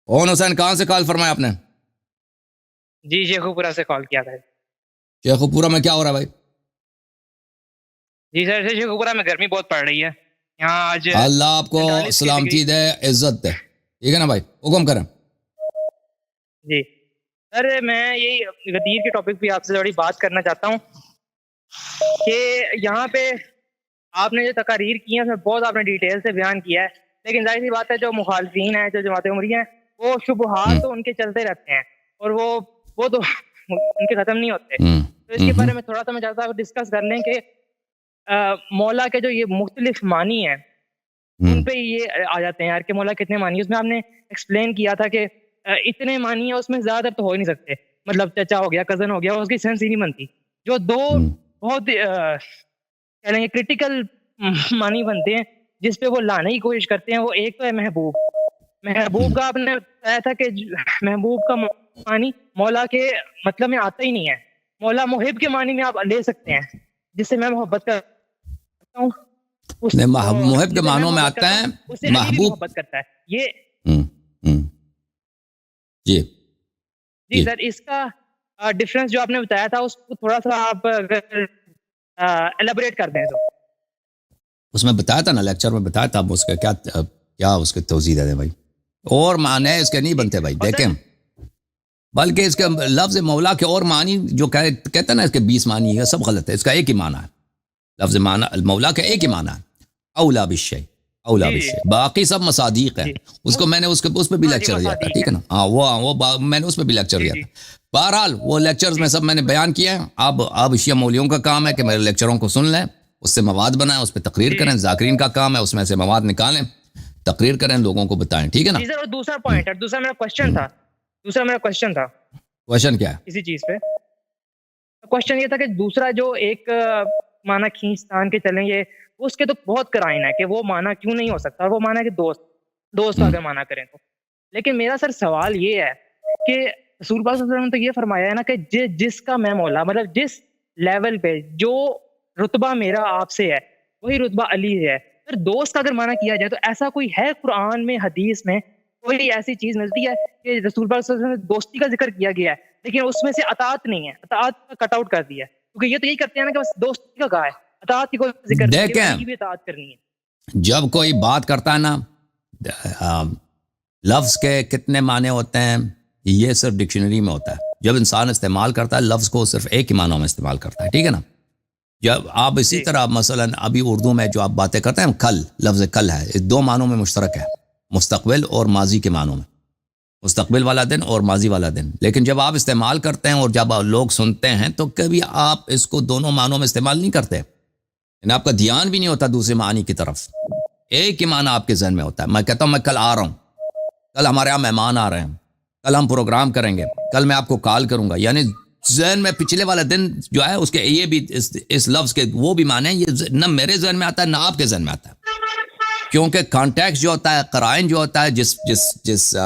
اون حسین کہاں سے کال فرمایا آپ نے؟ جی شیخو پورا سے کال کیا تھا. شیخو پورا میں کیا ہو رہا ہے بھائی؟ جی سر شیخو پورا میں گرمی بہت پڑ رہی ہے یہاں آج. اللہ آپ کو سلامتی دے، عزت دے، ٹھیک ہے نا بھائی؟ حکم کریں. جی سر میں یہی غدیر کے ٹاپک پہ آپ سے تھوڑی بات کرنا چاہتا ہوں کہ یہاں پہ آپ نے جو تقاریر کی ہیں اس میں بہت آپ نے ڈیٹیل سے بیان کیا ہے، لیکن ظاہر سی بات ہے جو مخالفین ہیں، جو جماعت عمری ہیں، وہ شبہات تو ان کے چلتے رہتے ہیں اور وہ تو ان کے ختم نہیں ہوتے. تو اس کے بارے میں تھوڑا سا میں چاہتا ہوں ڈسکس کر لیں کہ مولا کے جو یہ مختلف معنی ہیں ان پہ یہ آ جاتے ہیں یار کہ مولا کتنے معنی. اس میں آپ نے ایکسپلین کیا تھا کہ اتنے معنی ہیں، اس میں زیادہ تو ہو ہی نہیں سکتے. مطلب چچا ہو گیا، کزن ہو گیا، اس کی سینس ہی نہیں بنتی. جو دو بہت کہہ لیں گے کریٹیکل معنی بنتے ہیں جس پہ وہ لانے کی کوشش کرتے ہیں، وہ ایک تو ہے محبوب. محبوب کا آپ نے بتایا تھا کہ محبوب کا معنی مولا کے مطلب میں آتا ہی نہیں ہے. مولا محب کے معنی میں آپ لے سکتے ہیں جس سے میں محبت کرتا ہوں. محب کے معنوں میں آتا ہے محبوب محبت کرتا ہے یہ. جی سر اس کا ڈفرنس جو آپ نے بتایا تھا اس کو تھوڑا سا آپ ایلیبریٹ کر دیں تو. اس میں بتایا تھا نا، لیکچر میں بتایا تھا. اس کا کیا اس کے توضیح دے دیں بھائی. اور معنی اس کے نہیں بنتے بھائی، دیکھیں. بلکہ اس کے لفظ مولا کے اور معنی جو کہتے ہیں نا اس کے 20 معنی ہے، سب غلط ہے. اس کا ایک ہی معنی ہے. لفظ مولا کا ایک ہی معنی ہے، اولا بالشیء، اولا بالشیء. باقی سب مصادیق ہیں. اس کو میں نے اس پہ بھی لیکچر دیا تھا، ٹھیک ہے نا. ہاں وہ میں نے اس پہ بھی لیکچر دیا تھا. بہرحال وہ لیکچرز میں سب میں نے بیان کیا ہے. اب شیعہ مولیوں کا کام ہے کہ میرے لیکچروں کو سن لیں، اس سے مواد بنائیں، اس پہ تقریر کریں. ذاکرین کا کام ہے اس میں سے مواد نکالیں، تقریر کریں، لوگوں کو بتائیں، ٹھیک ہے نا. سر دوسرا پوائنٹ ہے، دوسرا میرا کوشچن تھا. کوشچن کیا ہے؟ اسی چیز پہ کوشچن یہ تھا کہ دوسرا جو ایک معنی کھینچتان کے چلیں گے اس کے تو بہت کرائن ہے کہ وہ معنی کیوں نہیں ہو سکتا. اور وہ معنی کہ دوست کا اگر معنی کریں تو. لیکن میرا سر سوال یہ ہے کہ رسول پاک صلی اللہ علیہ وسلم نے تو یہ فرمایا ہے نا کہ جس کا میں مولا، مطلب جس لیول پہ جو رتبہ میرا آپ سے ہے وہی رتبہ علی ہے. پھر دوست کا اگر معنی کیا جائے تو ایسا کوئی ہے قرآن میں، حدیث میں کوئی ایسی چیز ملتی ہے کہ رسول پاک صلی اللہ علیہ وسلم نے دوستی کا ذکر کیا گیا ہے لیکن اس میں سے اطاعت نہیں ہے، اطاعت کا کٹ آؤٹ کر دیا ہے؟ کیونکہ یہ تو یہی کرتے ہیں نا کہ بس دوستی کا کہا ہے، اطاعت کی کوئی ذکر نہیں ہے، دیکھیں بھی اطاعت کرنی ہے. جب کوئی بات کرتا ہے نا، لفظ کے کتنے معنی ہوتے ہیں یہ صرف ڈکشنری میں ہوتا ہے. جب انسان استعمال کرتا ہے لفظ کو صرف ایک ہی معنوں میں استعمال کرتا ہے، ٹھیک ہے نا. جب آپ اسی طرح مثلا ابھی اردو میں جو آپ باتیں کرتے ہیں، کل، لفظ کل ہے، اس 2 معنوں میں مشترک ہے، مستقبل اور ماضی کے معنوں میں، مستقبل والا دن اور ماضی والا دن. لیکن جب آپ استعمال کرتے ہیں اور جب لوگ سنتے ہیں تو کبھی آپ اس کو دونوں معنوں میں استعمال نہیں کرتے، یعنی آپ کا دھیان بھی نہیں ہوتا دوسرے معنی کی طرف. ایک ہی معنی آپ کے ذہن میں ہوتا ہے. میں کہتا ہوں میں کل آ رہا ہوں، کل ہمارے یہاں مہمان آ رہے ہیں، کل ہم پروگرام کریں گے، کل میں آپ کو کال کروں گا. یعنی ذہن میں پچھلے والا دن جو ہے اس کے یہ بھی اس لفظ کے وہ بھی معنی ہیں. یہ نہ میرے ذہن میں آتا ہے نہ آپ کے ذہن میں آتا ہے، کیونکہ کانٹیکس جو ہوتا ہے، قرائن جو ہوتا ہے، جس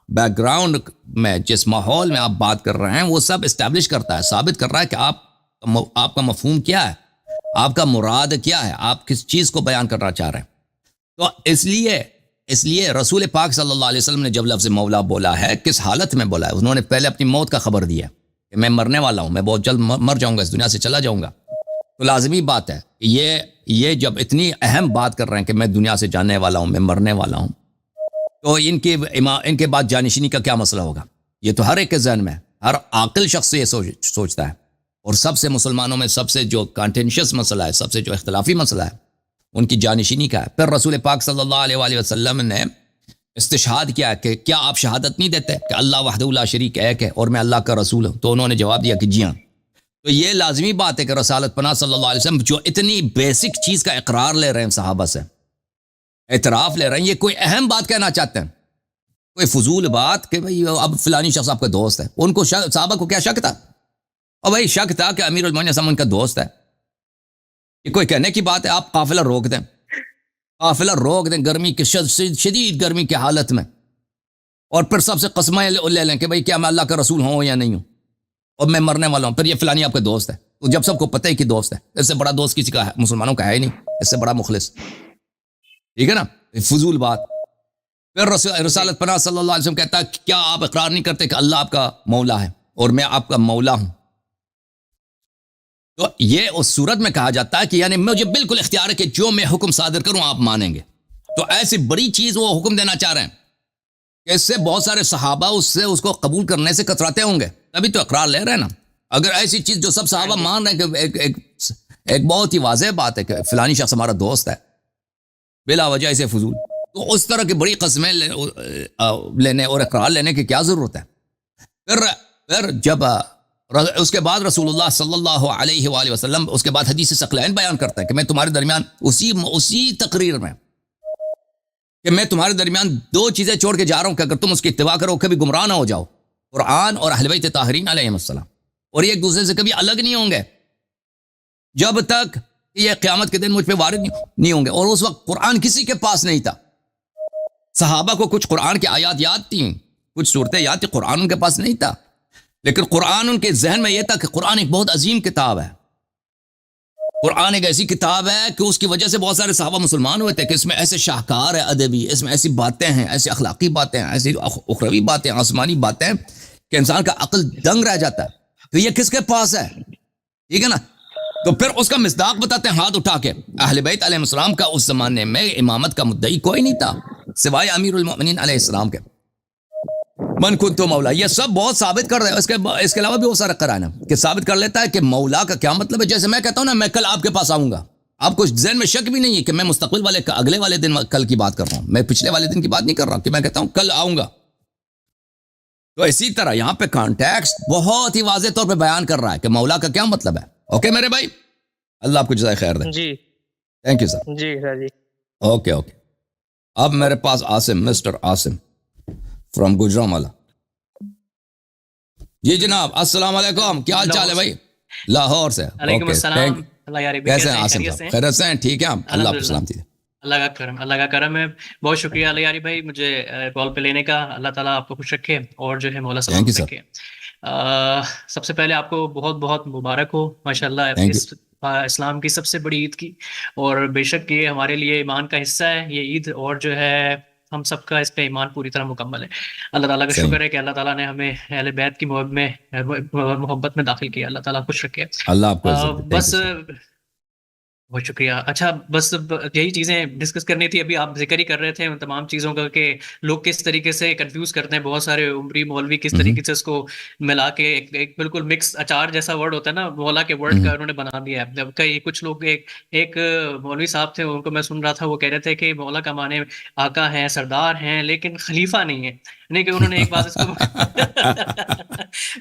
بیک گراؤنڈ میں، جس ماحول میں آپ بات کر رہے ہیں وہ سب اسٹیبلش کرتا ہے، ثابت کر رہا ہے کہ آپ کا مفہوم کیا ہے، آپ کا مراد کیا ہے، آپ کس چیز کو بیان کرنا چاہ رہے ہیں. تو اس لیے رسول پاک صلی اللہ علیہ وسلم نے جب لفظ مولا بولا ہے کس حالت میں بولا ہے؟ انہوں نے پہلے اپنی موت کا خبر دیا کہ میں مرنے والا ہوں، میں بہت جلد مر جاؤں گا، اس دنیا سے چلا جاؤں گا. تو لازمی بات ہے یہ جب اتنی اہم بات کر رہے ہیں کہ میں دنیا سے جانے والا ہوں، میں مرنے والا ہوں، تو ان کے بعد جانشینی کا کیا مسئلہ ہوگا؟ یہ تو ہر ایک کے ذہن میں، ہر عاقل شخص یہ سوچتا ہے. اور سب سے مسلمانوں میں سب سے جو کانٹینشس مسئلہ ہے، سب سے جو اختلافی مسئلہ ہے ان کی جانشینی کا ہے. پھر رسول پاک صلی اللہ علیہ وآلہ وسلم نے استشہاد کیا کہ کیا آپ شہادت نہیں دیتے کہ اللہ وحدہ لا شریک ایک ہے اور میں اللہ کا رسول ہوں؟ تو انہوں نے جواب دیا کہ جی ہاں. تو یہ لازمی بات ہے کہ رسالت پناہ صلی اللہ علیہ وسلم جو اتنی بیسک چیز کا اقرار لے رہے ہیں، صحابہ سے اعتراف لے رہے ہیں، یہ کوئی اہم بات کہنا چاہتے ہیں، کوئی فضول بات کہ بھئی اب فلانی شخص آپ کا دوست ہے. ان کو صحابہ کو کیا شک تھا؟ اور بھائی شک تھا کہ امیر المومنین ان کا دوست ہے. یہ کوئی کہنے کی بات ہے؟ آپ قافلہ روک دیں، قافلہ روک دیں گرمی کی شدید گرمی کی حالت میں، اور پھر سب سے قسمیں لے لیں کہ بھئی کیا میں اللہ کا رسول ہوں یا نہیں ہوں، اور میں مرنے والا ہوں. پھر یہ فلانی آپ کا دوست ہے. تو جب سب کو پتہ ہے کہ دوست ہے، اس سے بڑا دوست کسی کا ہے مسلمانوں کا ہے ہی نہیں، اس سے بڑا مخلص، ٹھیک ہے نا. فضول بات. پھر رسالت پناہ صلی اللہ علیہ وسلم کہتا ہے کیا آپ اقرار نہیں کرتے کہ اللہ آپ کا مولا ہے اور میں آپ کا مولا ہوں؟ تو یہ اس صورت میں کہا جاتا ہے کہ یعنی مجھے بالکل اختیار ہے کہ جو میں حکم صادر کروں آپ مانیں گے. تو ایسی بڑی چیز وہ حکم دینا چاہ رہے ہیں کہ اس سے بہت سارے صحابہ اس کو قبول کرنے سے کتراتے ہوں گے، تبھی تو اقرار لے رہے ہیں نا. اگر ایسی چیز جو سب صحابہ مان رہے ہیں کہ ایک بہت ہی واضح بات ہے کہ فلانی شخص ہمارا دوست ہے بلا وجہ اسے فضول، تو اس طرح کی بڑی قسمیں لینے اور اقرار لینے کی کیا ضرورت ہے؟ پھر جب اس کے بعد رسول اللہ صلی اللہ علیہ وآلہ وسلم اس کے بعد حدیث ثقلین بیان کرتا ہے کہ میں تمہارے درمیان اسی تقریر میں کہ میں تمہارے درمیان دو چیزیں چھوڑ کے جا رہا ہوں کہ اگر تم اس کی اتباع کرو کبھی گمراہ نہ ہو جاؤ، قرآن اور اہل بیت طاہرین علیہم السلام، اور یہ ایک دوسرے سے کبھی الگ نہیں ہوں گے جب تک یہ قیامت کے دن مجھ پہ وارد نہیں ہوں گے. اور اس وقت قرآن کسی کے پاس نہیں تھا. صحابہ کو کچھ قرآن کی آیات یاد تھیں، کچھ صورتیں یاد تھیں، قرآن ان کے پاس نہیں تھا، لیکن قرآن ان کے ذہن میں یہ تھا کہ قرآن ایک بہت عظیم کتاب ہے. قرآن ایک ایسی کتاب ہے کہ اس کی وجہ سے بہت سارے صحابہ مسلمان ہوئے تھے کہ اس میں ایسے شاہکار ہے ادبی، اس میں ایسی باتیں ہیں، ایسی اخلاقی باتیں ہیں، ایسی اخروی باتیں، آسمانی باتیں کہ انسان کا عقل دنگ رہ جاتا ہے. تو یہ کس کے پاس ہے؟ ٹھیک ہے نا. تو پھر اس کا مصداق بتاتے ہیں ہاتھ اٹھا کے، اہل بیت علیہ السلام کا اس زمانے میں امامت کا مدعی کوئی نہیں تھا سوائے امیر المؤمنین علیہ السلام کے. من کنت مولا، یہ سب بہت ثابت کر رہے ہیں. اس کے علاوہ بھی وہ سارا قرآن ہے کہ ثابت کر لیتا ہے کہ مولا کا کیا مطلب ہے. جیسے میں کہتا ہوں نا میں کل آپ کے پاس آؤں گا، آپ کو ذہن میں شک بھی نہیں ہے کہ میں مستقبل والے اگلے والے دن کل کی بات کر رہا ہوں، میں پچھلے والے دن کی بات نہیں کر رہا ہوں کہ میں کہتا ہوں کل آؤں گا. تو اسی طرح یہاں پہ کانٹیکسٹ بہت ہی واضح طور پہ بیان کر رہا ہے کہ مولا کا کیا مطلب ہے. اوکے میرے بھائی، اللہ آپ کو جزائے خیر دے. جی تھینک یو سر. جی سر جی. اوکے اب میرے پاس عاصم، مسٹر عاصم فرام گجرانوالہ. جی جناب السلام علیکم، کیا حال چال ہے بھائی؟ لاہور سے. علیکم السلام. اللہ یار کیسے ہیں عاصم صاحب؟ خیریت سے ہیں؟ ٹھیک ہے، اللہ آپ کو سلامتی دے. اللہ کا کرم ہے. بہت شکریہ علی یاری بھائی مجھے کال پہ لینے کا. اللہ تعالیٰ آپ کو خوش رکھے اور جو ہے مولا سلامت رکھے. سب سے پہلے آپ کو بہت بہت مبارک ہو ماشاءاللہ اس اسلام کی سب سے بڑی عید کی. اور بے شک یہ ہمارے لیے ایمان کا حصہ ہے یہ عید، اور جو ہے ہم سب کا اس پہ ایمان پوری طرح مکمل ہے. اللہ تعالیٰ کا شکر ہے کہ اللہ تعالیٰ نے ہمیں اہل بیت کی محبت میں داخل کیا. اللہ تعالیٰ خوش رکھے. اللہ آپ کو بس بہت شکریہ. اچھا بس یہی چیزیں ڈسکس کرنی تھی. ابھی آپ ذکر ہی کر رہے تھے ان تمام چیزوں کا کہ لوگ کس طریقے سے کنفیوز کرتے ہیں. بہت سارے عمری مولوی کس طریقے سے اس کو ملا کے ایک بالکل مکس اچار جیسا ورڈ ہوتا ہے نا، مولا کے ورڈ کا انہوں نے بنا دیا ہے. کئی کچھ لوگ ایک مولوی صاحب تھے، ان کو میں سن رہا تھا، وہ کہہ رہے تھے کہ مولا کا معنی آقا ہیں، سردار ہیں، لیکن خلیفہ نہیں ہے. نہیں کہ انہوں نے ایک بات اس کو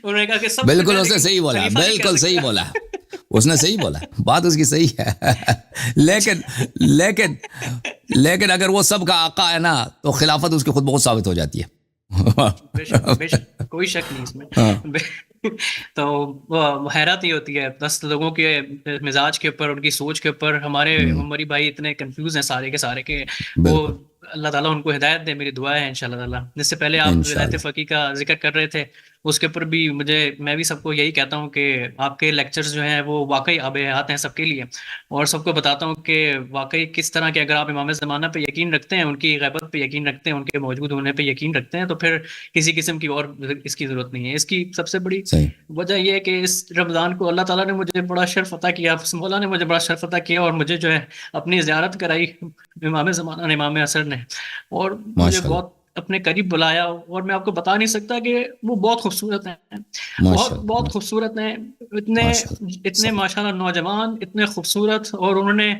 انہوں نے کہا کہ سب بالکل اس نے صحیح بولا، بالکل صحیح بولا، اس نے صحیح بولا، بات اس کی صحیح ہے. لیکن اگر وہ سب کا آقا ہے نا تو خلافت اس کی خود بہت ثابت ہو جاتی ہے. بے شک کوئی شک نہیں اس میں. تو حیرت ہی ہوتی ہے بس لوگوں کے مزاج کے اوپر، ان کی سوچ کے اوپر. ہمارے عمری بھائی اتنے کنفیوز ہیں سارے کے سارے کہ وہ اللہ تعالیٰ ان کو ہدایت دے. میری دعا ہے انشاءاللہ تعالیٰ. جس سے پہلے آپ ولایت فقیہ کا ذکر کر رہے تھے، اس کے اوپر بھی میں بھی سب کو یہی کہتا ہوں کہ آپ کے لیکچرز جو ہیں وہ واقعی آب حیات ہیں سب کے لیے. اور سب کو بتاتا ہوں کہ واقعی کس طرح کے اگر آپ امام زمانہ پہ یقین رکھتے ہیں، ان کی غیبت پہ یقین رکھتے ہیں، ان کے موجود ہونے پہ یقین رکھتے ہیں، تو پھر کسی قسم کی اور اس کی ضرورت نہیں ہے. اس کی سب سے بڑی وجہ یہ ہے کہ اس رمضان کو اللہ تعالیٰ نے مجھے بڑا شرف عطا کیا، مولا نے مجھے بڑا شرف عطا کیا، اور مجھے جو ہے اپنی زیارت کرائی امام زمانہ نے، امام عصر نے، اور مجھے بہت اپنے قریب بلایا. اور میں آپ کو بتا نہیں سکتا کہ وہ بہت خوبصورت ہیں، بہت خوبصورت ہیں، اتنے ماشاءاللہ نوجوان، اتنے خوبصورت. اور انہوں نے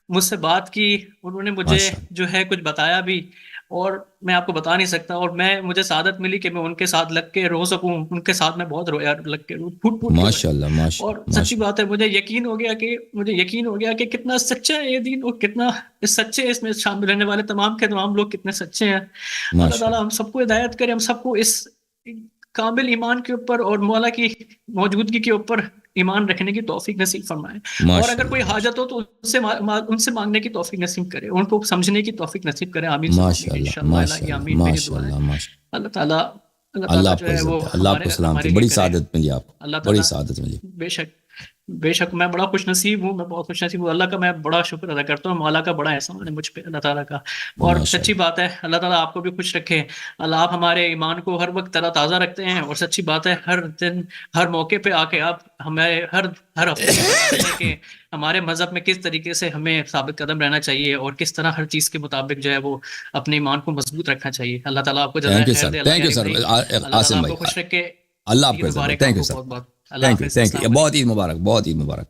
مجھ سے بات کی، انہوں نے مجھے جو ہے کچھ بتایا بھی، اور میں آپ کو بتا نہیں سکتا. اور مجھے سعادت ملی کہ میں ان کے ساتھ لگ کے رو سکوں. ان کے ساتھ میں بہت رویا، لگ کے پھوٹ ماشاءاللہ. اور سچی بات ہے مجھے یقین ہو گیا کہ کتنا سچا ہے یہ دین، اور کتنا سچے اس میں شامل رہنے والے تمام کے تمام لوگ کتنے سچے ہیں. اللہ تعالیٰ ہم سب کو ہدایت کرے، ہم سب کو اس کامل ایمان کے اوپر اور مولا کی موجودگی کے اوپر ایمان رکھنے کی توفیق نصیب فرمائے. اور اگر کوئی حاجت ہو تو ان سے مانگنے کی توفیق نصیب کرے، ان کو سمجھنے کی توفیق نصیب کرے. آمین انشاءاللہ. اللہ تعالیٰ اللہ آپ کو سلامتی، بڑی سعادت ملی آپ کو، بڑی سعادت ملی. بے شک بے شک میں بڑا خوش نصیب ہوں، میں بہت خوش نصیب ہوں، اللہ کا میں بڑا شکر ادا کرتا ہوں، مولا کا بڑا احسان ہے مجھ پہ اللہ تعالیٰ کا. اور ماشاء سچی بات ہے اللہ تعالیٰ آپ کو بھی خوش رکھے. اللہ آپ ہمارے ایمان کو ہر وقت تر تازہ رکھتے ہیں، اور سچی بات ہے ہر دن ہر موقع پہ آ کے آپ ہمارے ہر ہفتے بتاتے ہیں کہ ہمارے مذہب میں کس طریقے سے ہمیں ثابت قدم رہنا چاہیے، اور کس طرح ہر چیز کے مطابق جو ہے وہ اپنے ایمان کو مضبوط رکھنا چاہیے. اللہ تعالیٰ آپ کو جزائے تھینک یو خیر سر، دے. اللہ تھینک یو یارک سر بھائی اللہ عاصم تعالیٰ آپ بھائی، کو خوش رکھے. اللہ آپ عید کو عزت دے. مبارک آپ تھینک یو کو سر، بہت بہت. اللہ تھینک یو حافظ. تھینک السلام یو، علیکم. بہت عید مبارک، بہت عید مبارک.